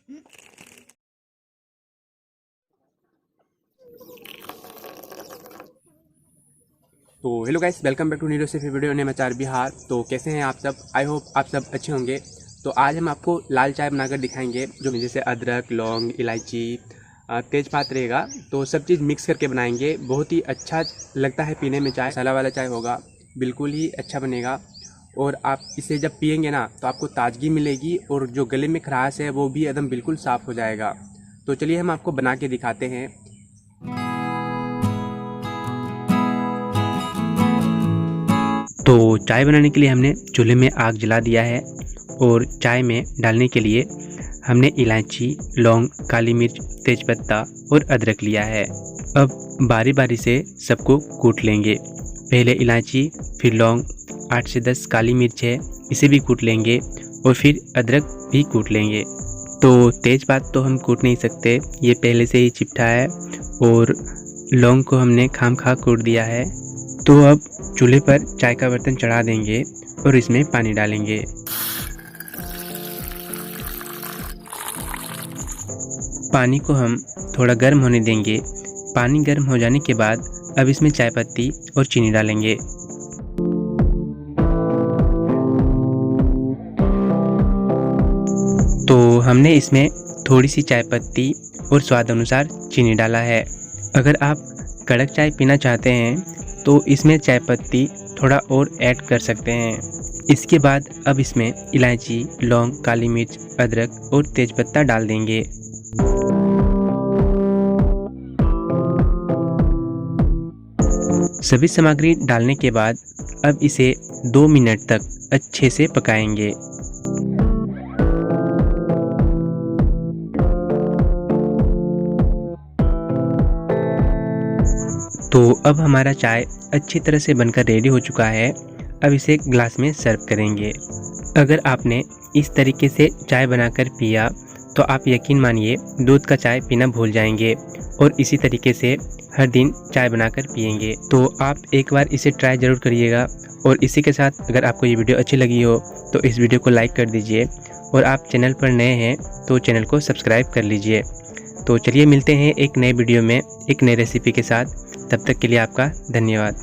तो hello guys, welcome back to new recipe video Namachar Bihar. तो कैसे हैं आप सब? आई होप आप सब अच्छे होंगे। तो आज हम आपको लाल चाय बनाकर दिखाएंगे, जो जैसे अदरक, लौंग, इलायची, तेज़पात रहेगा। तो सब चीज़ मिक्स करके बनाएंगे। बहुत ही अच्छा लगता है पीने में चाय। मसाला वाला चाय होगा, बिल्कुल ही अच्छा बनेगा। और आप इसे जब पियेंगे ना तो आपको ताजगी मिलेगी और जो गले में खराश है वो भी एकदम बिल्कुल साफ़ हो जाएगा। तो चलिए हम आपको बना के दिखाते हैं। तो चाय बनाने के लिए हमने चूल्हे में आग जला दिया है और चाय में डालने के लिए हमने इलायची, लौंग, काली मिर्च, तेज़पत्ता और अदरक लिया है। अब बारी बारी से सबको कूट लेंगे। पहले इलायची, फिर लौंग, 8 से 10 काली मिर्च है, इसे भी कूट लेंगे और फिर अदरक भी कूट लेंगे। तो तेज़पात तो हम कूट नहीं सकते, ये पहले से ही चिपटा है। और लौंग को हमने खामखा कूट दिया है। तो अब चूल्हे पर चाय का बर्तन चढ़ा देंगे और इसमें पानी डालेंगे। पानी को हम थोड़ा गर्म होने देंगे। पानी गर्म हो जाने के बाद अब इसमें चाय पत्ती और चीनी डालेंगे। तो हमने इसमें थोड़ी सी चाय पत्ती और स्वाद अनुसार चीनी डाला है। अगर आप कड़क चाय पीना चाहते हैं तो इसमें चाय पत्ती थोड़ा और ऐड कर सकते हैं। इसके बाद अब इसमें इलायची, लौंग, काली मिर्च, अदरक और तेज़पत्ता डाल देंगे। सभी सामग्री डालने के बाद अब इसे 2 मिनट तक अच्छे से पकाएंगे। तो अब हमारा चाय अच्छी तरह से बनकर रेडी हो चुका है। अब इसे ग्लास में सर्व करेंगे। अगर आपने इस तरीके से चाय बनाकर पिया तो आप यकीन मानिए दूध का चाय पीना भूल जाएंगे और इसी तरीके से हर दिन चाय बनाकर पिएंगे। तो आप एक बार इसे ट्राई ज़रूर करिएगा। और इसी के साथ अगर आपको ये वीडियो अच्छी लगी हो तो इस वीडियो को लाइक कर दीजिए और आप चैनल पर नए हैं तो चैनल को सब्सक्राइब कर लीजिए। तो चलिए मिलते हैं एक नए वीडियो में एक नई रेसिपी के साथ। तब तक के लिए आपका धन्यवाद।